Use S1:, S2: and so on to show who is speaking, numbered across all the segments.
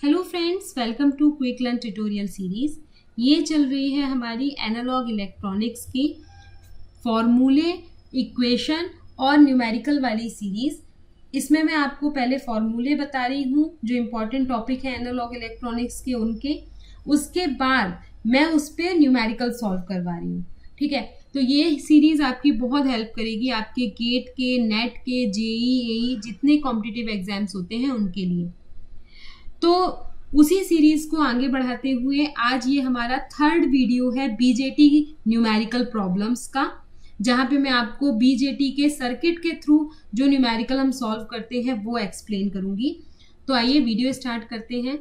S1: Hello friends, welcome to quick learn tutorial series. ये चल रही है हमारी एनालॉग इलेक्ट्रॉनिक्स की फॉर्मूले, इक्वेशन और न्यूमेरिकल वाली सीरीज। इसमें मैं आपको पहले फॉर्मूले बता रही हूँ जो इम्पोर्टेंट टॉपिक है एनालॉग इलेक्ट्रॉनिक्स के उनके, उसके बाद मैं उस पर न्यूमेरिकल सॉल्व करवा रही हूँ। ठीक है, तो ये सीरीज आपकी बहुत हेल्प करेगी आपके गेट के, नेट के, जेई, जितने कॉम्पिटिटिव एग्जाम्स होते हैं उनके लिए। तो उसी सीरीज को आगे बढ़ाते हुए आज ये हमारा थर्ड वीडियो है बीजेटी न्यूमेरिकल प्रॉब्लम्स का, जहां पे मैं आपको बीजेटी के सर्किट के थ्रू जो न्यूमेरिकल हम सॉल्व करते हैं वो एक्सप्लेन करूंगी। तो आइए वीडियो स्टार्ट करते हैं।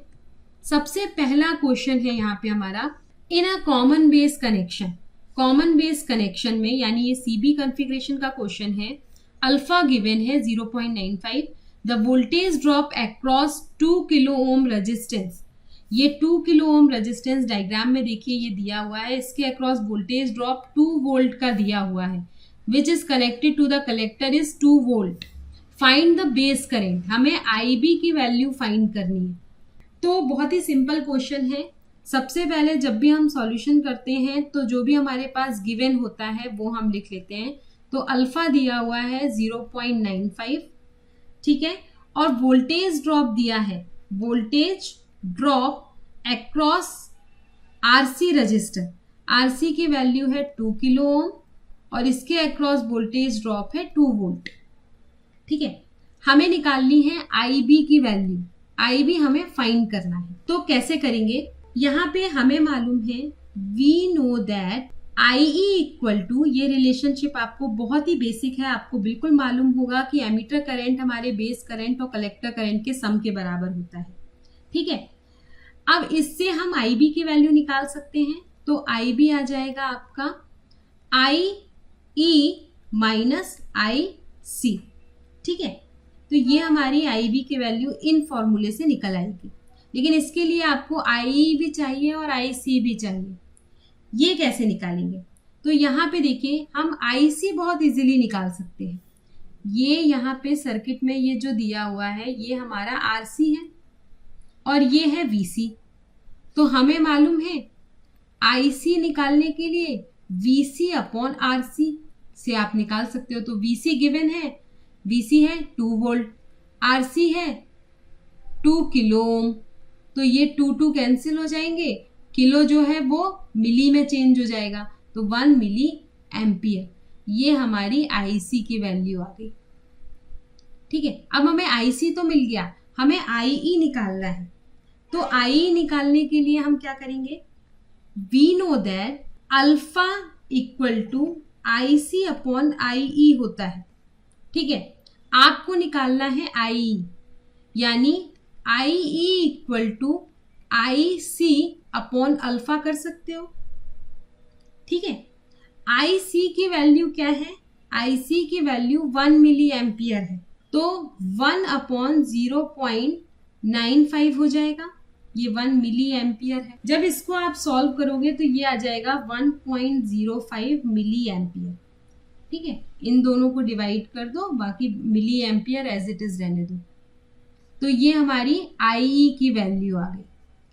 S1: सबसे पहला क्वेश्चन है यहाँ पे हमारा, in a common base connection. Common base connection में यानी ये सीबी कॉन्फ़िगरेशन का क्वेश्चन है। अल्फा गिवन है 0.95, the voltage drop across 2 kilo ohm resistance. ये 2 किलो ओम रेजिस्टेंस डायग्राम में देखिए ये दिया हुआ है, इसके अक्रॉस वोल्टेज ड्रॉप 2 वोल्ट का दिया हुआ है, which is connected to the collector is 2 volt. Find the base current. हमें आईबी की वैल्यू फाइंड करनी है। तो बहुत ही सिंपल क्वेश्चन है। सबसे पहले जब भी हम सॉल्यूशन करते हैं तो जो भी हमारे पास गिवन होता है वो हम लिख लेते हैं। तो अल्फा दिया हुआ है 0.95, ठीक है, और वोल्टेज ड्रॉप दिया है, voltage drop across RC register. RC की वैल्यू है 2 किलो ओम और इसके अक्रॉस वोल्टेज ड्रॉप है 2 वोल्ट। ठीक है, हमें निकालनी है आईबी की वैल्यू। आईबी हमें फाइंड करना है। तो कैसे करेंगे? यहाँ पे हमें मालूम है we know that IE equal to, ये रिलेशनशिप आपको बहुत ही बेसिक है, आपको बिल्कुल मालूम होगा कि एमीटर करंट हमारे बेस करंट और कलेक्टर करंट के सम के बराबर होता है। ठीक है, अब इससे हम IB की वैल्यू निकाल सकते हैं। तो IB आ जाएगा आपका IE माइनस IC। ठीक है, तो ये हमारी IB की वैल्यू इन फॉर्मूले से निकल आएगी। लेकिन इसके लिए आपको IE भी चाहिए और IC भी चाहिए। ये कैसे निकालेंगे? तो यहाँ पे देखिए हम IC बहुत इजीली निकाल सकते हैं। ये यहाँ पे सर्किट में ये जो दिया हुआ है ये हमारा RC है और ये है VC। तो हमें मालूम है IC निकालने के लिए VC अपॉन RC से आप निकाल सकते हो। तो VC गिवन है, VC है 2 वोल्ट, RC है 2 किलो ओम। तो ये 2 कैंसिल हो जाएंगे, किलो जो है वो मिली में चेंज हो जाएगा, तो 1 मिली एम्पियर। ये हमारी IC की वैल्यू आ गई। ठीक है, अब हमें IC तो मिल गया, हमें IE निकालना है। तो IE निकालने के लिए हम क्या करेंगे? We know that alpha equal to IC upon IE होता है। ठीक है, आपको निकालना है IE, यानी IE equal to IC upon alpha कर सकते हो। ठीक है, IC की वैल्यू क्या है? IC की वैल्यू 1 मिली एम्पियर है, तो 1 अपॉन 0.95 हो जाएगा। ये 1 मिली एम्पियर है। जब इसको आप सॉल्व करोगे तो ये आ जाएगा 1.05 मिली एम्पियर। ठीक है, इन दोनों को डिवाइड कर दो, बाकी milli ampere as it is रहने दो। तो ये हमारी IE की वैल्यू आ गई।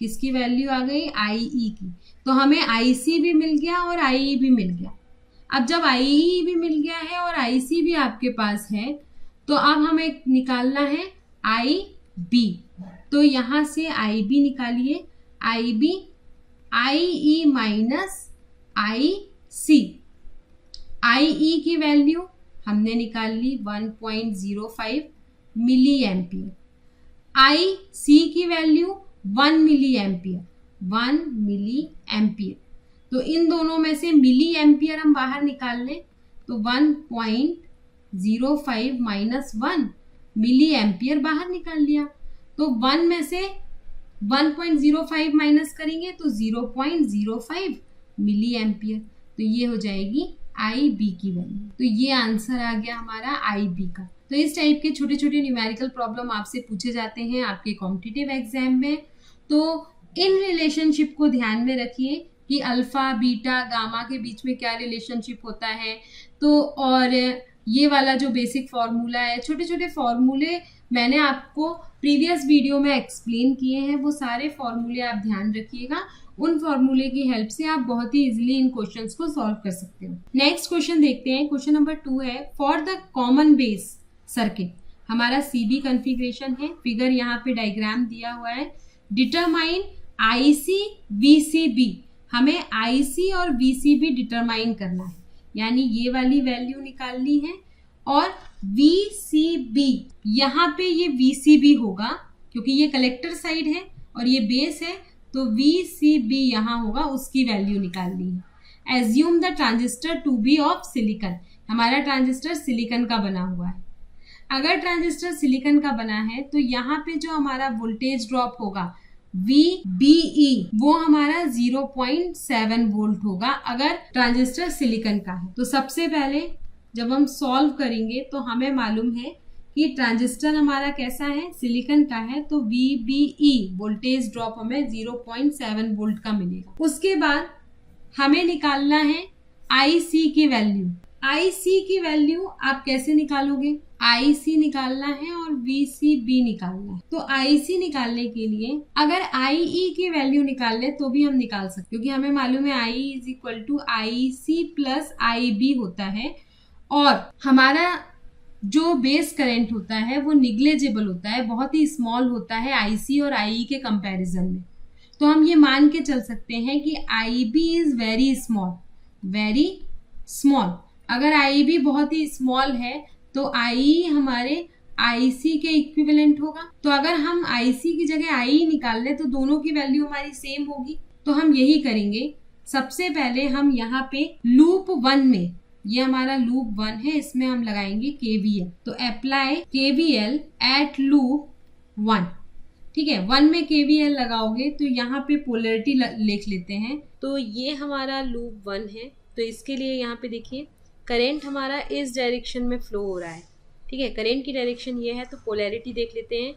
S1: किसकी वैल्यू आ गई? IE की। तो हमें IC भी मिल गया और IE भी मिल गया। अब जब IE भी मिल गया है और IC भी आपके पास है, तो अब हमें निकालना है IB। तो यहां से IB निकालिए, IB IE minus IC। IE की वैल्यू हमने निकाल ली 1.05 मिली एम्पियर। IC की value 1 milli ampere, 1 milli ampere. तो इन दोनों में से मिली एम्पियर हम बाहर निकाल लें, तो 1.05 माइनस 1 मिली एम्पियर बाहर निकाल लिया। तो 1 में से 1.05 माइनस करेंगे तो 0.05 मिली एम्पियर। तो ये हो जाएगी IB की वैल्यू। तो ये आंसर आ गया हमारा IB का। तो इस टाइप के छोटे छोटे न्यूमेरिकल प्रॉब्लम आपसे पूछे जाते हैं आपके कॉम्पिटिटिव एग्जाम में। तो इन रिलेशनशिप को ध्यान में रखिए कि अल्फा, बीटा, गामा के बीच में क्या रिलेशनशिप होता है। तो और ये वाला जो बेसिक फॉर्मूला है, छोटे छोटे फॉर्मूले मैंने आपको प्रीवियस वीडियो में एक्सप्लेन किए हैं, वो सारे फॉर्मूले आप ध्यान रखिएगा। उन फॉर्मूले की हेल्प से आप बहुत ही इजीली इन क्वेश्चंस को सॉल्व कर सकते हो। नेक्स्ट क्वेश्चन देखते हैं। क्वेश्चन नंबर 2 है, for the common base circuit, हमारा सीबी कॉन्फ़िगरेशन है, फिगर यहाँ पे डायग्राम दिया हुआ है। डिटरमाइन आईसी वीसीबी, हमें आईसी और वीसीबी डिटरमाइन करना है, यानी ये वाली वैल्यू निकालनी है। और वीसीबी, यहाँ पे ये वीसीबी होगा क्योंकि ये कलेक्टर साइड है और ये बेस है, तो वीसीबी यहाँ होगा, उसकी वैल्यू निकालनी है। Assume the transistor to be of silicon, हमारा ट्रांजिस्टर सिलिकॉन का बना हुआ है। अगर ट्रांजिस्टर सिलिकॉन का बना है तो यहाँ पे जो हमारा वोल्टेज ड्रॉप होगा VBE, वो हमारा 0.7 वोल्ट होगा अगर ट्रांजिस्टर सिलिकॉन का है। तो सबसे पहले जब हम सॉल्व करेंगे तो हमें मालूम है कि ट्रांजिस्टर हमारा कैसा है, सिलिकॉन का है, तो VBE वोल्टेज ड्रॉप हमें 0.7 वोल्ट का मिलेगा। उसके बाद हमें निकालना है IC की वैल्यू। IC की वैल्यू आप कैसे निकालोगे, IC निकालना है और VCB निकालना है। तो IC निकालने के लिए अगर IE की वैल्यू निकाल ले तो भी हम निकाल सकते, क्योंकि हमें मालूम है I is equal to IC plus IB होता है, और हमारा जो बेस करंट होता है वो निग्लेजेबल होता है, बहुत ही स्मॉल होता है IC और IE के कंपैरिजन में। तो हम ये मान के चल सकते हैं कि IB is very small, very small. अगर IB बहुत ही स्मॉल है तो IE हमारे IC के इक्विवेलेंट होगा। तो अगर हम IC की जगह IE निकाल ले तो दोनों की वैल्यू हमारी सेम होगी। तो हम यही करेंगे। सबसे पहले हम यहाँ पे लूप 1 में, ये हमारा लूप 1 है, इसमें हम लगाएंगे KVL। तो अप्लाई KVL एट लूप 1, ठीक है। 1 में KVL लगाओगे तो यहाँ पे पोलैरिटी लिख लेते हैं। तो ये हमारा लूप 1 है, तो इसके लिए यहाँ पे देखिए करंट हमारा इस डायरेक्शन में फ्लो हो रहा है, ठीक है। करंट की डायरेक्शन ये है, तो पोलैरिटी देख लेते हैं।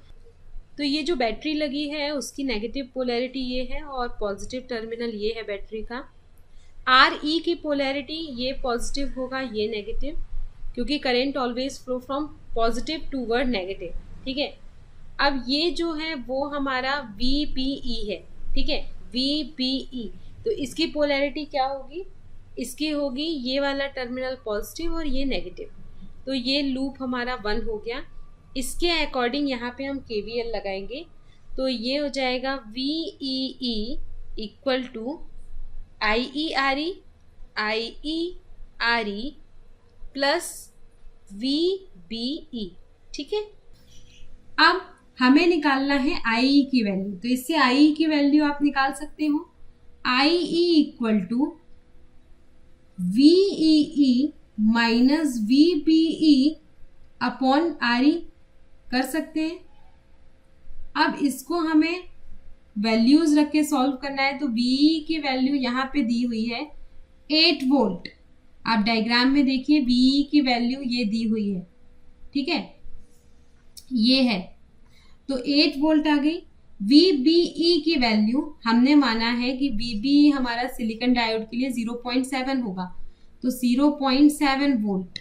S1: तो ये जो बैटरी लगी है उसकी नेगेटिव पोलैरिटी ये है और पॉजिटिव टर्मिनल ये है बैटरी का। RE की पोलैरिटी ये पॉजिटिव होगा, ये नेगेटिव, क्योंकि current always flow from positive toward negative, ठीक है। अब ये जो है वो हमारा VBE है, ठीक है, VBE। तो इसकी पोलैरिटी क्या होगी, इसकी होगी ये वाला टर्मिनल पॉजिटिव और ये नेगेटिव। तो ये लूप हमारा 1 हो गया। इसके अकॉर्डिंग यहाँ पे हम KVL लगाएंगे, तो ये हो जाएगा VEE equal to IERE plus VBE, ठीक है। अब हमें निकालना है IE की वैल्यू, तो इससे IE की वैल्यू आप निकाल सकते हो। IE equal to VEE minus VBE upon RE कर सकते हैं। अब इसको हमें वैल्यूज रख के सॉल्व करना है। तो VE की वैल्यू यहाँ पे दी हुई है 8 वोल्ट। आप डायग्राम में देखिए VE की वैल्यू ये दी हुई है, ठीक है, ये है, तो 8 वोल्ट आ गई। VBE की वैल्यू हमने माना है कि VBE हमारा सिलिकॉन डायोड के लिए 0.7 होगा, तो 0.7 वोल्ट।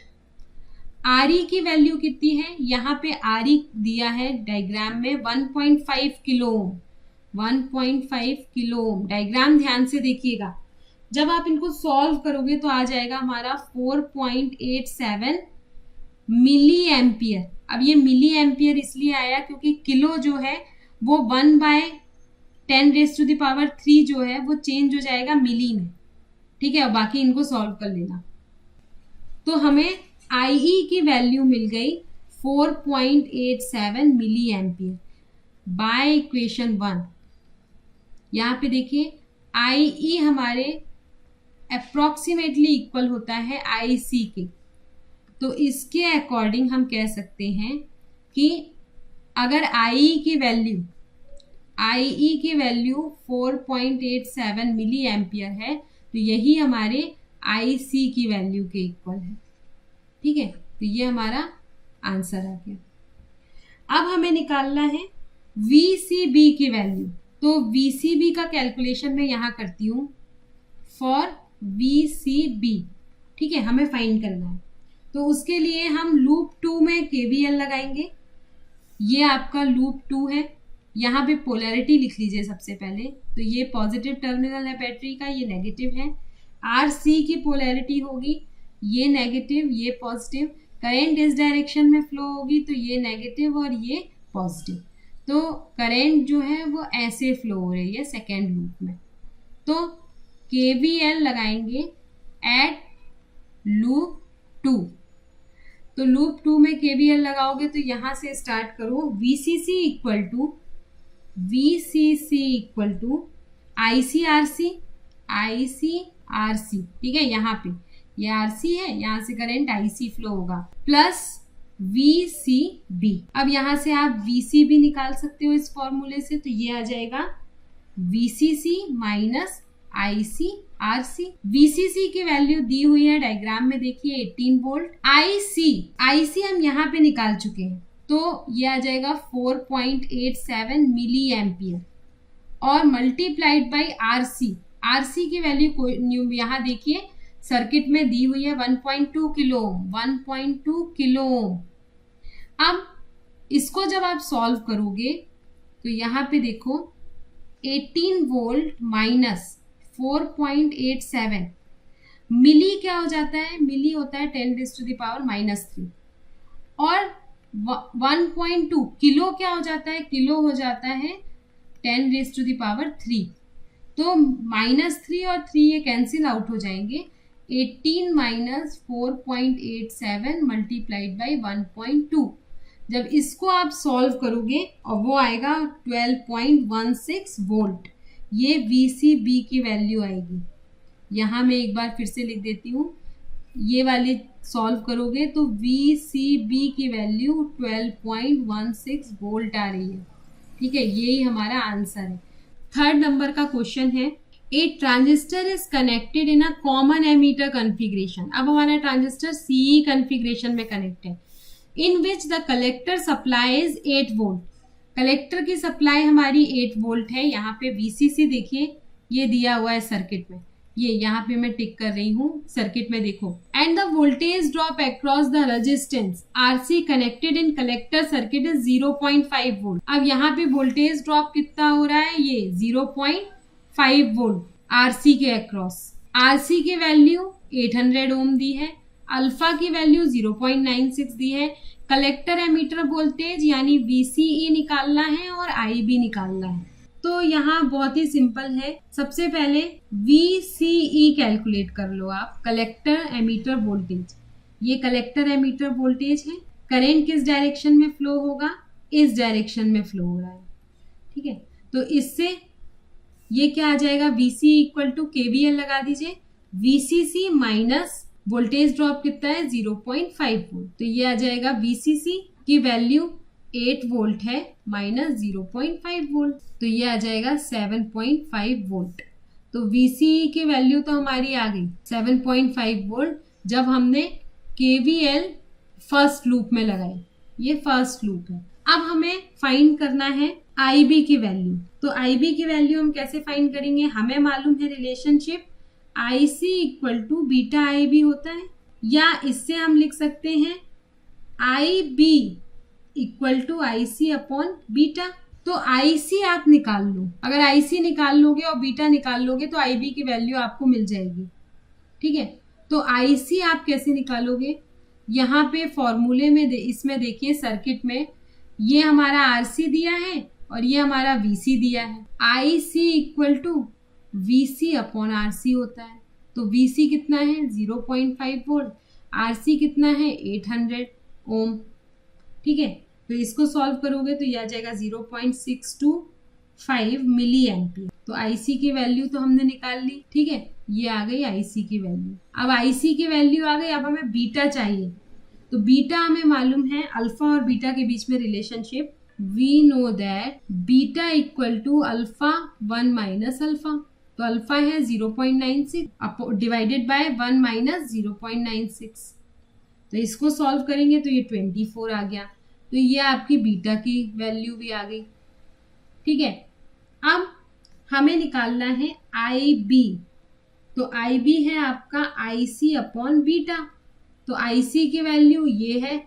S1: RE की वैल्यू कितनी है, यहाँ पे RE दिया है डायग्राम में 1.5 kilo ohm, 1.5 kilo ohm. Diagram ध्यान से देखिएगा, जब आप इनको सॉल्व करोगे तो आ जाएगा हमारा 4.87 मिली एम्पियर। अब ये मिली एम्पियर इसलिए आया क्योंकि किलो जो है वो 1/10⁻³ जो है वो चेंज हो जाएगा मिली में, ठीक है। और बाकी इनको सॉल्व कर लेना। तो हमें IE की वैल्यू मिल गई 4.87 मिली एम्पियर बाय इक्वेशन 1। यहाँ पे देखिए IE हमारे अप्रोक्सीमेटली इक्वल होता है IC के, तो इसके अकॉर्डिंग हम कह सकते हैं कि अगर IE की वैल्यू 4.87 मिली एम्पियर है तो यही हमारे IC की वैल्यू के इक्वल है, ठीक है। तो ये हमारा आंसर आ गया। अब हमें निकालना है VCB की वैल्यू। तो VCB का कैलकुलेशन मैं यहाँ करती हूँ फॉर VCB, ठीक है, हमें फाइंड करना है। तो उसके लिए हम लूप 2 में KVL लगाएंगे। ये आपका लूप 2 है। यहाँ पे पोलैरिटी लिख लीजिए सबसे पहले। तो ये पॉजिटिव टर्मिनल है बैटरी का, ये नेगेटिव है। RC की पोलैरिटी होगी, ये नेगेटिव, ये पॉजिटिव। करंट इस डायरेक्शन में फ्लो होगी तो ये नेगेटिव और ये पॉजिटिव। तो करंट जो है वो ऐसे फ्लो हो रही है सेकेंड लूप में। तो KVL लगाएंगे एट लूप 2। तो लूप 2 में KVL लगाओगे तो यहां से स्टार्ट करो। VCC इक्वल टू ICRC, ठीक है। यहाँ पे ये RC है, यहाँ से करंट IC फ्लो होगा, प्लस VCB। अब यहाँ से आप VCB निकाल सकते हो इस फॉर्मूले से। तो ये आ जाएगा VCC माइनस ICRC। VCC की वैल्यू दी हुई है डायग्राम में, देखिए 18 वोल्ट। IC हम यहाँ पे निकाल चुके हैं, तो ये आ जाएगा 4.87 मिली एम्पियर और मल्टीप्लाइड बाई RC की वैल्यू यहाँ देखिए सर्किट में दी हुई है 1.2 किलो ओम, 1.2 किलो ओम। अब इसको जब आप सॉल्व करोगे तो यहाँ पे देखो 18 वोल्ट माइनस 4.87 मिली क्या हो जाता है, मिली होता है 10⁻⁻³ और 1.2 किलो क्या हो जाता है, किलो हो जाता है 10⁻³ तो -3 और 3 ये कैंसिल आउट हो जाएंगे। 18 माइनस 4.87 मल्टीप्लाइड बाई 1.2। जब इसको आप सॉल्व करोगे और वो आएगा 12.16 वोल्ट। ये VCB की वैल्यू आएगी। यहाँ मैं एक बार फिर से लिख देती हूँ, ये वाले सॉल्व करोगे तो VCB की वैल्यू 12.16 वोल्ट आ रही है। ठीक है, यही हमारा आंसर है। थर्ड नंबर का क्वेश्चन है, a transistor is connected in a common emitter configuration. अब हमारा ट्रांजिस्टर CE कॉन्फ़िगरेशन में कनेक्ट है, in which the collector supply is 8 volt. Collector की सप्लाई हमारी 8 वोल्ट है। यहाँ पे VCC देखिए ये दिया हुआ है सर्किट में, ये यहाँ पे मैं टिक कर रही हूँ सर्किट में, देखो। And the voltage drop across the resistance RC connected in collector circuit is 0.5 volt. अब यहाँ पे वोल्टेज ड्रॉप कितना हो रहा है, ये 0.5 वोल्ट RC के अक्रॉस। RC की वैल्यू 800 ओम दी है, अल्फा की वैल्यू 0.96 दी है। कलेक्टर एमीटर वोल्टेज यानी VCE निकालना है और IB निकालना है। तो यहाँ बहुत ही सिंपल है। सबसे पहले VCE कैलकुलेट कर लो आप, कलेक्टर एमीटर वोल्टेज। ये कलेक्टर एमीटर वोल्टेज है। करंट किस डायरेक्शन में फ्लो होगा, इस डायरेक्शन में फ्लो हो रहा है। ठीक है, तो इससे ये क्या आ जाएगा, VCE इक्वल टू KVL लगा दीजिए। VCC माइनस वोल्टेज ड्रॉप कितना है 0.5 वोल्ट, तो ये आ जाएगा VCC की वैल्यू 8 वोल्ट है माइनस 0.5 वोल्ट, तो ये आ जाएगा 7.5 वोल्ट। तो VCE की वैल्यू तो हमारी आ गई 7.5 वोल्ट जब हमने KVL फर्स्ट लूप में लगाई। ये फर्स्ट लूप है। अब हमें फाइंड करना है IB की वैल्यू। तो IB की वैल्यू हम कैसे फाइंड करेंगे, हमें मालूम है relationship IC equal to beta IB होता है, या इससे हम लिख सकते हैं IB equal to IC upon beta. तो IC आप निकाल लो, अगर IC निकाल लोगे और बीटा निकाल लोगे तो IB की वैल्यू आपको मिल जाएगी। ठीक है, तो IC आप कैसे निकालोगे, यहाँ पे फॉर्मूले में इसमें देखिए सर्किट में ये हमारा RC दिया है और ये हमारा VC दिया है। IC equal to VC upon RC होता है। तो VC कितना है 0.5 वोल्ट, RC कितना है 800 ओम। ठीक है, तो इसको सॉल्व करोगे तो यह आ जाएगा 0.625 मिली एम्पियर। तो IC की वैल्यू तो हमने निकाल ली। ठीक है, ये आ गई IC की वैल्यू। अब IC की वैल्यू आ गई, अब हमें बीटा चाहिए। तो बीटा हमें मालूम है, अल्फा और बीटा के बीच में relationship, we know that beta equal to alpha 1 minus alpha. तो अल्फा है 0.96 डिवाइडेड बाय 1 माइनस 0.96। तो इसको सॉल्व करेंगे तो ये 24 आ गया। तो ये आपकी बीटा की वैल्यू भी आ गई। ठीक है, अब हमें निकालना है IB। तो IB है आपका IC अपॉन बीटा। तो IC की वैल्यू ये है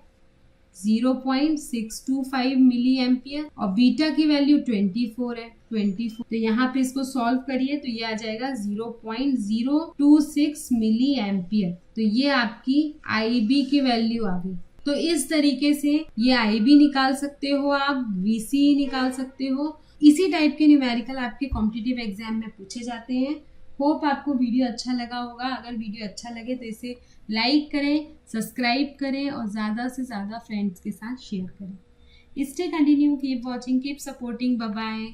S1: 0.625 मिली एम्पियर और बीटा की वैल्यू 24 है 24। तो यहाँ पे इसको सॉल्व करिए तो ये आ जाएगा 0.026 मिली एम्पियर। तो ये आपकी IB की वैल्यू आ गई। तो इस तरीके से ये IB निकाल सकते हो, आप VC निकाल सकते हो। इसी टाइप के न्यूमेरिकल आपके कॉम्पिटिटिव एग्जाम में पूछे जाते हैं। होप आपको वीडियो अच्छा लगा होगा। अगर वीडियो अच्छा लगे तो इसे लाइक करें, सब्सक्राइब करें और ज़्यादा से ज़्यादा फ्रेंड्स के साथ शेयर करें। Stay continue, keep watching, keep supporting, bye bye.